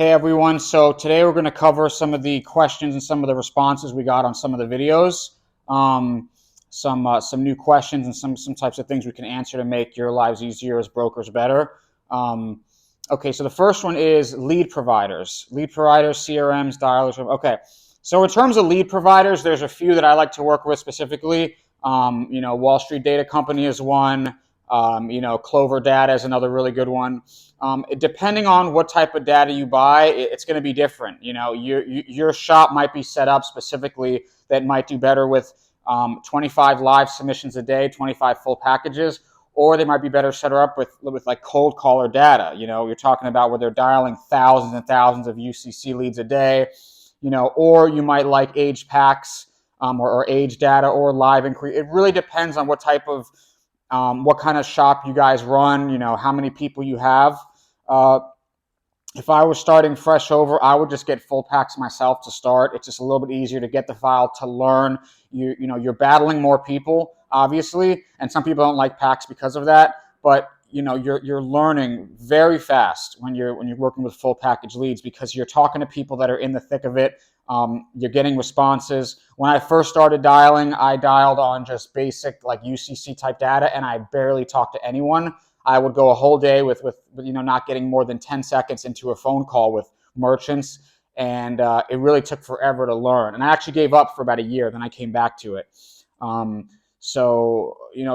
Hey everyone, so today we're going to cover some of the questions and some of the responses we got on some of the videos. Um, some new questions and some types of things we can answer to make your lives easier as brokers better. Um, okay, so the first one is lead providers, CRMs, dialers. Okay, so in terms of lead providers, there's a few that I like to work with specifically. Wall Street Data Company is one. Clover Data is another really good one. Depending on what type of data you buy, it's going to be different. Your shop might be set up specifically that might do better with 25 live submissions a day, 25 full packages, or they might be better set up with like cold caller data. You're talking about where they're dialing thousands and thousands of UCC leads a day. Or you might like age packs or age data or live inquiry. It really depends on what type of what kind of shop you guys run, how many people you have. If I was starting fresh over, I would just get full packs myself to start. It's just a little bit easier to get the file, to learn. You're battling more people, obviously, and some people don't like packs because of that. But you're learning very fast when you're working with full package leads, because you're talking to people that are in the thick of it. You're getting responses. When I first started dialing, I dialed on just basic like UCC type data, and I barely talked to anyone. I would go a whole day with not getting more than 10 seconds into a phone call with merchants, and it really took forever to learn. And I actually gave up for about a year, then I came back to it.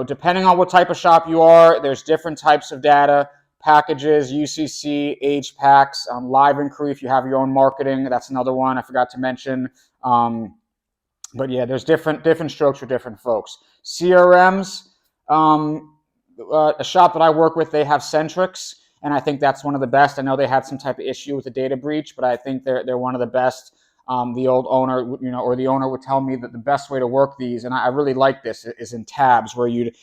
Depending on what type of shop you are, there's different types of data, packages, UCC, age packs, live inquiry if you have your own marketing. That's another one I forgot to mention. But yeah, there's different strokes for different folks. CRMs, a shop that I work with, they have Centrix, and I think that's one of the best. I know they had some type of issue with a data breach, but I think they're one of the best. The old owner, or the owner would tell me that the best way to work these, and I really like this, is in tabs, where you'd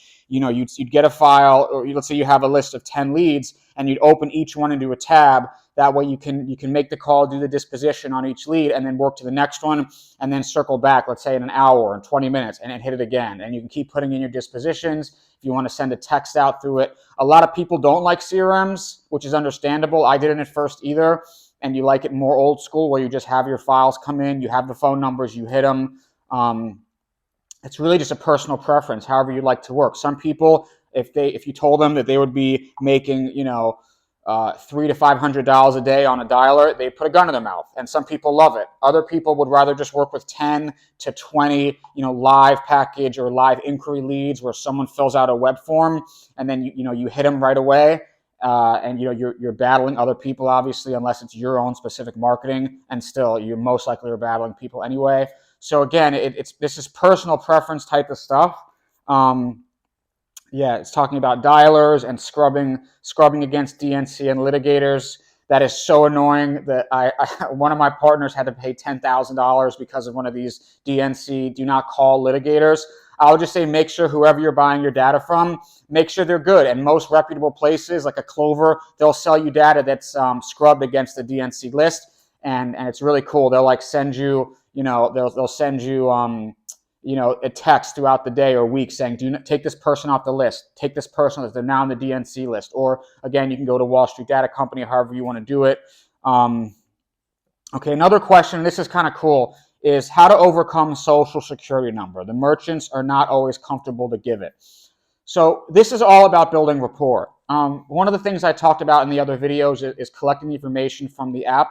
get a file, or let's say you have a list of 10 leads, and you'd open each one into a tab. That way you can make the call, do the disposition on each lead, and then work to the next one, and then circle back, let's say in an hour and 20 minutes, and then hit it again. And you can keep putting in your dispositions. If you want to send a text out through it. A lot of people don't like CRMs, which is understandable. I didn't at first either. And you like it more old school, where you just have your files come in, you have the phone numbers, you hit them. It's really just a personal preference, however you like to work. Some people, if you told them that they would be making, $300 to $500 a day on a dialer, they put a gun in their mouth, and some people love it. Other people would rather just work with 10 to 20, live package or live inquiry leads, where someone fills out a web form and then you hit them right away. And you're battling other people, obviously, unless it's your own specific marketing, and still you most likely are battling people anyway. So again, this is personal preference type of stuff. It's talking about dialers and scrubbing against DNC and litigators. That is so annoying that one of my partners had to pay $10,000 because of one of these DNC, do not call litigators. I would just say make sure whoever you're buying your data from, make sure they're good. And most reputable places like a Clover, they'll sell you data that's scrubbed against the DNC list, and it's really cool. They'll like send you, they'll send you a text throughout the day or week saying, do not take this person off the list. Take this person, they're now on the DNC list. Or again, you can go to Wall Street Data Company, however you want to do it. Okay, another question, this is kind of cool, is how to overcome social security number. The merchants are not always comfortable to give it. So this is all about building rapport. One of the things I talked about in the other videos is collecting the information from the app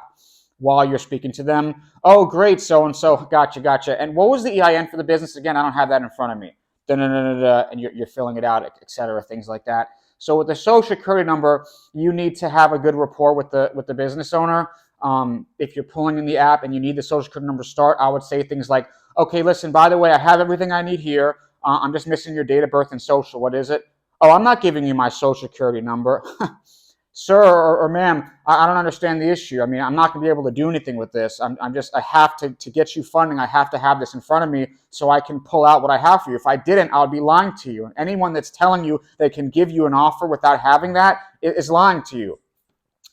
while you're speaking to them. Oh, great, so-and-so, gotcha. And what was the EIN for the business? Again, I don't have that in front of me. And you're filling it out, et cetera, things like that. So with the social security number, you need to have a good rapport with the business owner. If you're pulling in the app and you need the social security number to start, I would say things like, okay, listen, by the way, I have everything I need here. I'm just missing your date of birth and social. What is it? Oh, I'm not giving you my social security number. Sir or ma'am, I don't understand the issue. I mean, I'm not going to be able to do anything with this. I have to get you funding. I have to have this in front of me so I can pull out what I have for you. If I didn't, I would be lying to you. And anyone that's telling you they can give you an offer without having that is lying to you.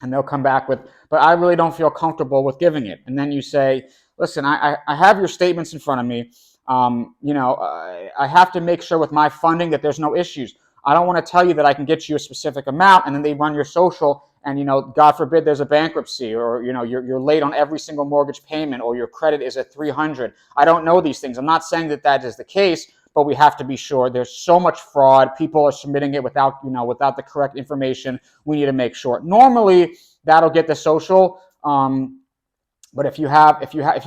And they'll come back with, but I really don't feel comfortable with giving it. And then you say, listen, I have your statements in front of me. I have to make sure with my funding that there's no issues. I don't want to tell you that I can get you a specific amount, and then they run your social, and God forbid there's a bankruptcy, or you're late on every single mortgage payment, or your credit is at 300. I don't know these things. I'm not saying that is the case, but we have to be sure. There's so much fraud. People are submitting it without the correct information. We need to make sure. Normally, that'll get the social. But if you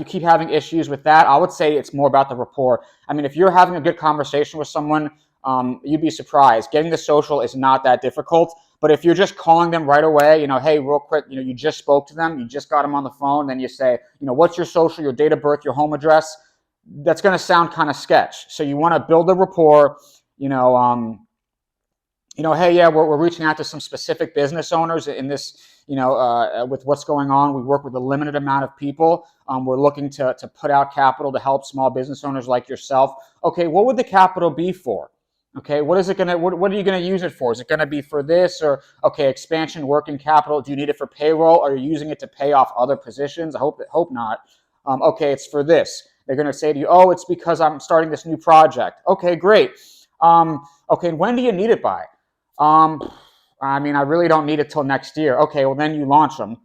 keep having issues with that, I would say it's more about the rapport. I mean, if you're having a good conversation with someone, you'd be surprised. Getting the social is not that difficult. But if you're just calling them right away, hey, real quick, you just spoke to them, you just got them on the phone, then you say, what's your social, your date of birth, your home address? That's going to sound kind of sketch. So you want to build a rapport. Hey, yeah, we're reaching out to some specific business owners in this, with what's going on. We work with a limited amount of people. We're looking to put out capital to help small business owners like yourself. Okay, what would the capital be for? Okay, what are you gonna use it for? Is it gonna be for this, or okay, expansion, working capital? Do you need it for payroll? Are you using it to pay off other positions? I hope not. Okay, it's for this. They're gonna say to you, oh, it's because I'm starting this new project. Okay, great. Okay, when do you need it by? I mean, I really don't need it till next year. Okay, well then you launch them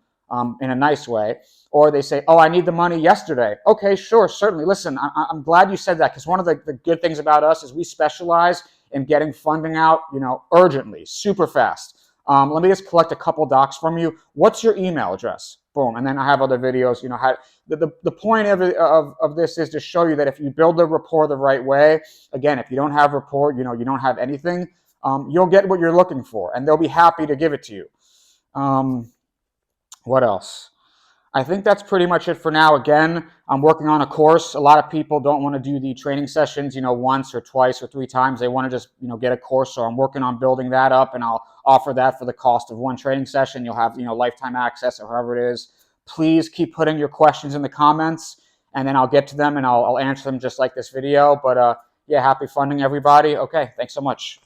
in a nice way. Or they say, oh, I need the money yesterday. Okay, sure, certainly. Listen, I'm glad you said that, because one of the good things about us is we specialize in getting funding out, urgently, super fast. Let me just collect a couple docs from you. What's your email address? Boom. And then I have other videos, how the point of this is to show you that if you build the rapport the right way, again, if you don't have rapport, you don't have anything, you'll get what you're looking for, and they'll be happy to give it to you. What else? I think that's pretty much it for now. Again, I'm working on a course. A lot of people don't want to do the training sessions, once or twice or 3 times. They want to just, get a course. So I'm working on building that up, and I'll offer that for the cost of one training session. You'll have, lifetime access, or however it is. Please keep putting your questions in the comments, and then I'll get to them and I'll answer them just like this video. But yeah, happy funding, everybody. Okay, thanks so much.